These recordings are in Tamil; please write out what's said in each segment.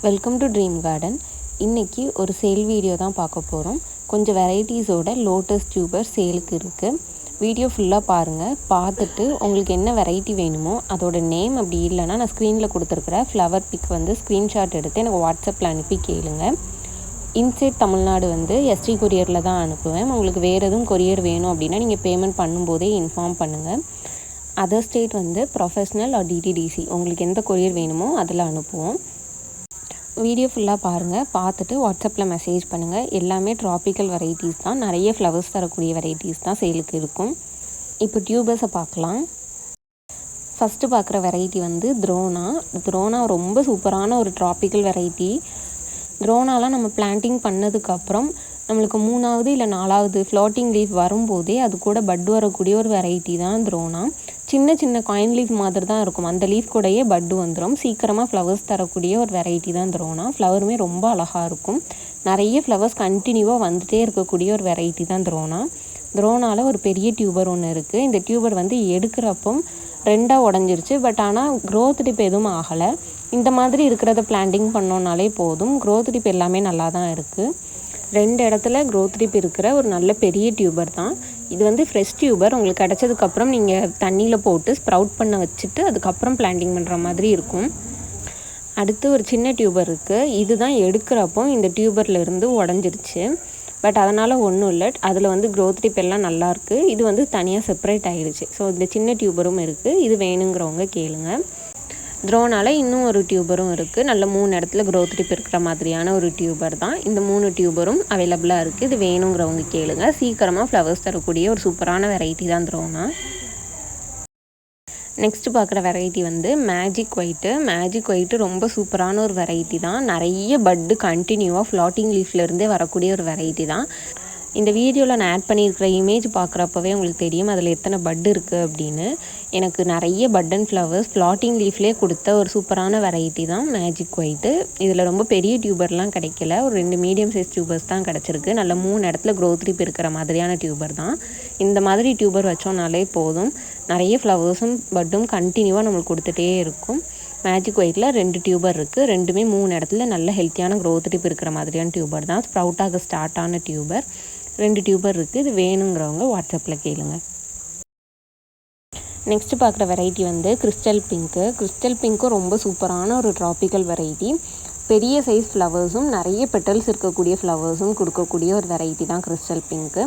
Welcome to dream garden. இன்றைக்கி ஒரு சேல் வீடியோ தான் பார்க்க போகிறோம். கொஞ்சம் வெரைட்டிஸோட லோட்டஸ் டியூபர் சேலுக்கு இருக்குது. வீடியோ ஃபுல்லாக பாருங்கள். பார்த்துட்டு உங்களுக்கு என்ன வெரைட்டி வேணுமோ அதோட நேம் அப்படி இல்லைனா நான் ஸ்க்ரீனில் கொடுத்துருக்குற ஃப்ளவர் பிக் ஸ்க்ரீன்ஷாட் எடுத்து எனக்கு வாட்ஸ்அப்பில் அனுப்பி கேளுங்க. இன்சைட் தமிழ்நாடு எஸ்டி கொரியரில் தான் அனுப்புவேன். உங்களுக்கு வேறு எதுவும் கொரியர் வேணும் அப்படின்னா நீங்கள் பேமெண்ட் பண்ணும்போதே இன்ஃபார்ம் பண்ணுங்கள். Other state professional or DTDC உங்களுக்கு எந்த கொரியர் வேணுமோ அதில் அனுப்புவோம். வீடியோ ஃபுல்லாக பாருங்கள். பார்த்துட்டு வாட்ஸ்அப்பில் மெசேஜ் பண்ணுங்கள். எல்லாமே ட்ராபிக்கல் வெரைட்டிஸ் தான். நிறைய ஃப்ளவர்ஸ் தரக்கூடிய வெரைட்டிஸ் தான் சேலுக்கு இருக்கும். இப்போ டியூபர்ஸை பார்க்கலாம். ஃபஸ்ட்டு பார்க்குற வெரைட்டி த்ரோனா ரொம்ப சூப்பரான ஒரு ட்ராபிக்கல் வெரைட்டி. த்ரோனாலாம் நம்ம பிளான்டிங் பண்ணதுக்கப்புறம் நம்மளுக்கு 3வது இல்லை 4வது ஃப்ளாட்டிங் லீஃப் வரும்போதே அது கூட பட் வரக்கூடிய ஒரு வெரைட்டி தான் த்ரோனா. சின்ன சின்ன காயின் லீஃப் மாதிரி தான் இருக்கும். அந்த லீஃப் கூடயே பட்டு வந்துடும். சீக்கிரமாக ஃப்ளவர்ஸ் தரக்கூடிய ஒரு வெரைட்டி தான் த்ரோனா. ஃப்ளவருமே ரொம்ப அழகாக இருக்கும். நிறைய ஃப்ளவர்ஸ் கண்டினியூவாக வந்துகிட்டே இருக்கக்கூடிய ஒரு வெரைட்டி தான் த்ரோனாவில் ஒரு பெரிய டியூபர் ஒன்று இருக்குது. இந்த டியூபர் எடுக்கிறப்போ 2ஆக உடஞ்சிருச்சு. பட் ஆனால் க்ரோத் டிப் எதுவும் ஆகலை. இந்த மாதிரி இருக்கிறத பிளான்டிங் பண்ணோன்னாலே போதும். க்ரோத் டிப் எல்லாமே நல்லா தான் இருக்குது. 2 இடத்துல க்ரோத் டிப் இருக்கிற ஒரு நல்ல பெரிய டியூபர் தான் இது. ஃப்ரெஷ் டியூபர் உங்களுக்கு கிடச்சதுக்கப்புறம் நீங்கள் தண்ணியில் போட்டு ஸ்ப்ரவுட் பண்ண வச்சுட்டு அதுக்கப்புறம் பிளான்டிங் பண்ணுற மாதிரி இருக்கும். அடுத்து ஒரு சின்ன டியூபர் இருக்குது. இதுதான் எடுக்கிறப்போ இந்த டியூபர்லேருந்து உடஞ்சிருச்சு. பட் அதனால் ஒன்றும் இல்லை. அதில் க்ரோத் டிப் எல்லாம் நல்லாயிருக்கு. இது தனியாக செப்பரேட் ஆகிடுச்சு. ஸோ இந்த சின்ன டியூபரும் இருக்குது. இது வேணுங்கிறவங்க கேளுங்க. த்ரோனால் இன்னும் ஒரு டியூபரும் இருக்குது. நல்ல 3 இடத்துல க்ரோத் டிப் இருக்கிற மாதிரியான ஒரு டியூபர் தான். இந்த 3 டியூபரும் அவைலபிளாக இருக்குது. இது வேணுங்கிறவங்க கேளுங்க. சீக்கிரமாக ஃப்ளவர்ஸ் தரக்கூடிய ஒரு சூப்பரான வெரைட்டி தான் த்ரோனா. நெக்ஸ்ட்டு பார்க்குற வெரைட்டி மேஜிக் ஒயிட்டு ரொம்ப சூப்பரான ஒரு வெரைட்டி தான். நிறைய பட்டு கண்டினியூவாக ஃப்ளாட்டிங் லீஃப்லேருந்தே வரக்கூடிய ஒரு வெரைட்டி தான். இந்த வீடியோவில் நான் ஆட் பண்ணியிருக்கிற இமேஜ் பார்க்குறப்பவே உங்களுக்கு தெரியும் அதில் எத்தனை பட்டு இருக்குது அப்படின்னு. எனக்கு நிறைய பட் அண்ட் ஃப்ளவர்ஸ் ஃப்ளாட்டிங் லீஃப்லேயே கொடுத்த ஒரு சூப்பரான வெரைட்டி தான் மேஜிக் ஒயிட்டு. இதில் ரொம்ப பெரிய டியூபர்லாம் கிடைக்கல. ஒரு 2 மீடியம் சைஸ் டியூபர்ஸ் தான் கிடச்சிருக்கு. நல்ல 3 இடத்துல க்ரோத் டிப் இருக்கிற மாதிரியான டியூபர் தான். இந்த மாதிரி டியூபர் வச்சோன்னாலே போதும். நிறைய ஃப்ளவர்ஸும் பட்டும் கண்டினியூவாக நம்மளுக்கு கொடுத்துட்டே இருக்கும். மேஜிக் ஒயிட்டில் 2 டியூபர் இருக்குது. 2மே 3 இடத்துல நல்ல ஹெல்த்தியான க்ரோத் டிப் இருக்கிற மாதிரியான டியூபர் தான். ஸ்ப்ரவுட்டாக ஸ்டார்ட் ஆன டியூபர். 2 டியூபர் இருக்குது. இது வேணுங்கிறவங்க வாட்ஸ்அப்பில் கேளுங்க. நெக்ஸ்ட்டு பார்க்குற வெரைட்டி கிறிஸ்டல் பிங்க்கும் ரொம்ப சூப்பரான ஒரு ட்ராபிக்கல் வெரைட்டி. பெரிய சைஸ் ஃப்ளவர்ஸும் நிறைய பெட்டல்ஸ் இருக்கக்கூடிய ஃப்ளவர்ஸும் கொடுக்கக்கூடிய ஒரு வெரைட்டி தான் கிறிஸ்டல் பிங்க்கு.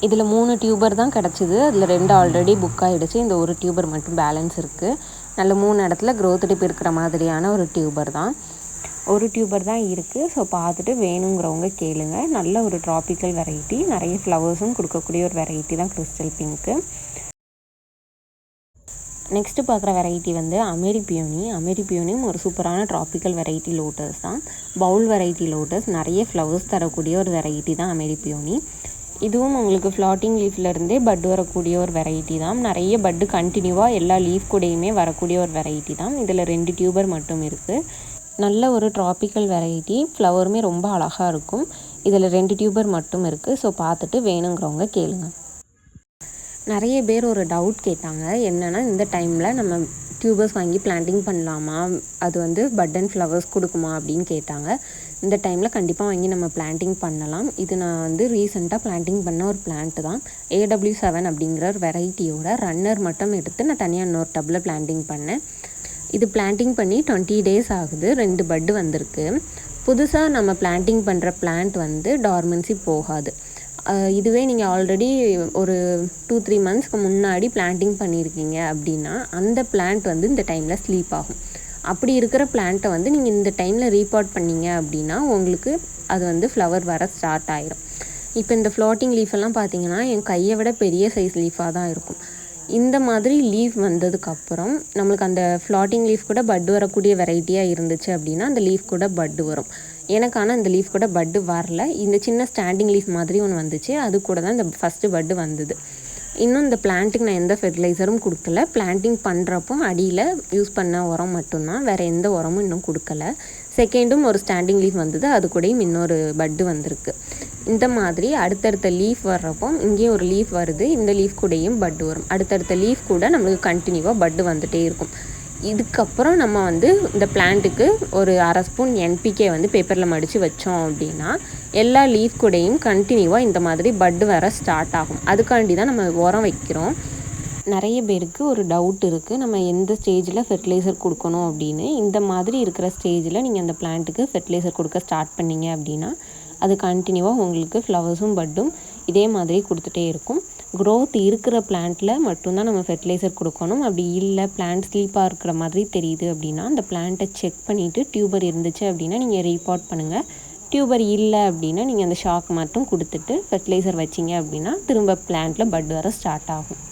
இதில் 3 டியூபர் தான் கிடச்சிது. அதில் 2 ஆல்ரெடி புக் ஆகிடுச்சு. இந்த ஒரு டியூபர் மட்டும் பேலன்ஸ் இருக்குது. நல்ல 3 இடத்துல க்ரோத் டிப் இருக்கிற மாதிரியான ஒரு டியூபர் தான். ஒரு டியூபர் தான் இருக்குது. ஸோ பார்த்துட்டு வேணுங்கிறவங்க கேளுங்க. நல்ல ஒரு ட்ராபிக்கல் வெரைட்டி. நிறைய ஃப்ளவர்ஸும் கொடுக்கக்கூடிய ஒரு வெரைட்டி தான் கிறிஸ்டல் பிங்க்கு. நெக்ஸ்ட்டு பார்க்குற வெரைட்டி அமெரிபியோனியும் ஒரு சூப்பரான ட்ராபிக்கல் வெரைட்டி லோட்டஸ் தான். பவுல் வெரைட்டி லோட்டஸ் நிறைய ஃப்ளவர்ஸ் தரக்கூடிய ஒரு வெரைட்டி தான் அமெரிபியோனி. இதுவும் உங்களுக்கு ஃப்ளாட்டிங் லீஃப்லேருந்தே பட் வரக்கூடிய ஒரு வெரைட்டி தான். நிறைய பட்டு கண்டினியூவாக எல்லா லீஃப் கூடயுமே வரக்கூடிய ஒரு வெரைட்டி தான். இதில் 2 டியூபர் மட்டும் இருக்குது. நல்ல ஒரு ட்ராபிக்கல் வெரைட்டி. ஃப்ளவருமே ரொம்ப அழகாக இருக்கும். இதில் 2 டியூபர் மட்டும் இருக்குது. ஸோ பார்த்துட்டு வேணுங்கிறவங்க கேளுங்க. நிறைய பேர் ஒரு டவுட் கேட்டாங்க. என்னென்னா இந்த டைமில் நம்ம டியூபர்ஸ் வாங்கி பிளான்டிங் பண்ணலாமா, அது பட் அண்ட் ஃப்ளவர்ஸ் கொடுக்குமா அப்படின்னு கேட்டாங்க. இந்த டைமில் கண்டிப்பாக வாங்கி நம்ம பிளான்டிங் பண்ணலாம். இது நான் ரீசெண்டாக பிளான்டிங் பண்ண ஒரு பிளான்ட்டு தான். AW7 அப்படிங்கிற ஒரு வெரைட்டியோட ரன்னர் மட்டும் எடுத்து நான் தனியாக இன்னொரு டப்பில் பிளான்டிங் பண்ணேன். இது பிளான்டிங் பண்ணி 20 டேஸ் ஆகுது. 2 பட்டு வந்திருக்கு. புதுசாக நம்ம பிளான்டிங் பண்ணுற பிளான்ட் டார்மன்சி போகாது. இதுவே நீங்கள் ஆல்ரெடி ஒரு 2-3 மந்த்ஸ்க்கு முன்னாடி பிளான்டிங் பண்ணியிருக்கீங்க அப்படின்னா அந்த பிளான்ட் இந்த டைமில் ஸ்லீப் ஆகும். அப்படி இருக்கிற பிளான்ட்டை நீங்கள் இந்த டைமில் ரீபாட் பண்ணிங்க அப்படின்னா உங்களுக்கு அது ஃப்ளவர் வர ஸ்டார்ட் ஆகிடும். இப்போ இந்த ஃப்ளாட்டிங் லீஃபெல்லாம் பார்த்தீங்கன்னா என் கையை விட பெரிய சைஸ் லீஃபாக தான் இருக்கும். இந்த மாதிரி லீஃப் வந்ததுக்கப்புறம் நம்மளுக்கு அந்த ஃப்ளாட்டிங் லீஃப் கூட பட் வரக்கூடிய வெரைட்டியாக இருந்துச்சு அப்படின்னா அந்த லீஃப் கூட பட்டு வரும். எனக்கு ஆனால் இந்த லீஃப் கூட பட்டு வரல. இந்த சின்ன ஸ்டாண்டிங் லீஃப் மாதிரி ஒன்று வந்துச்சு. அது கூட தான் இந்த ஃபஸ்ட்டு பட்டு வந்தது. இன்னும் இந்த பிளான்ட்டுக்கு நான் எந்த ஃபெர்டிலைசரும் கொடுக்கல. பிளான்டிங் பண்ணுறப்போ அடியில் யூஸ் பண்ண உரம் மட்டும்தான், வேறு எந்த உரமும் இன்னும் கொடுக்கல. செகண்டும் ஒரு ஸ்டாண்டிங் லீஃப் வந்தது. அது கூடயும் இன்னொரு பட்டு வந்திருக்கு. இந்த மாதிரி அடுத்தடுத்த லீஃப் வர்றப்போ இங்கேயும் ஒரு லீஃப் வருது. இந்த லீஃப் கூடயும் பட்டு வரும். அடுத்தடுத்த லீஃப் கூட நம்மளுக்கு கண்டினியூவாக பட்டு வந்துகிட்டே இருக்கும். இதுக்கப்புறம் நம்ம வந்து இந்த பிளான்ட்டுக்கு ஒரு 1/2 ஸ்பூன் என்பிகே வந்து பேப்பரில் மடித்து வச்சோம் அப்படின்னா எல்லா லீஃப் கூடையும் கண்டினியூவாக இந்த மாதிரி பட்டு வர ஸ்டார்ட் ஆகும். அதுக்காண்டி தான் நம்ம உரம் வைக்கிறோம். நிறைய பேருக்கு ஒரு டவுட் இருக்குது, நம்ம எந்த ஸ்டேஜில் ஃபெர்டிலைசர் கொடுக்கணும் அப்படின்னு. இந்த மாதிரி இருக்கிற ஸ்டேஜில் நீங்கள் அந்த பிளான்ட்டுக்கு ஃபெர்டிலைசர் கொடுக்க ஸ்டார்ட் பண்ணிங்க அப்படின்னா அது கண்டினியூவாக உங்களுக்கு ஃப்ளவர்ஸும் பட்டும் இதே மாதிரி கொடுத்துட்டே இருக்கும். க்ரோத் இருக்கிற பிளான்ட்டில் மட்டும்தான் நம்ம ஃபெர்டிலைசர் கொடுக்கணும். அப்படி இல்லை பிளான்ட் ஸ்லீப்பாக இருக்கிற மாதிரி தெரியுது அப்படின்னா அந்த பிளான்ட்டை செக் பண்ணிவிட்டு டியூபர் இருந்துச்சு அப்படின்னா நீங்கள் ரீபாட் பண்ணுங்கள். டியூபர் இல்லை அப்படின்னா நீங்கள் அந்த ஷாக் மட்டும் கொடுத்துட்டு ஃபெர்டிலைசர் வச்சிங்க அப்படின்னா திரும்ப பிளான்ட்டில் பட் வர ஸ்டார்ட் ஆகும்.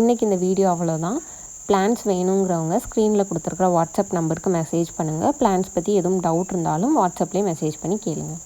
இன்றைக்கி இந்த வீடியோ அவ்வளோதான். பிளான்ஸ் வேணுங்கிறவங்க ஸ்க்ரீனில் கொடுத்துருக்குற வாட்ஸ்அப் நம்பருக்கு மெசேஜ் பண்ணுங்கள். பிளான்ஸ் பற்றி எதுவும் டவுட் இருந்தாலும் வாட்ஸ்அப்லேயே மெசேஜ் பண்ணி கேளுங்கள்.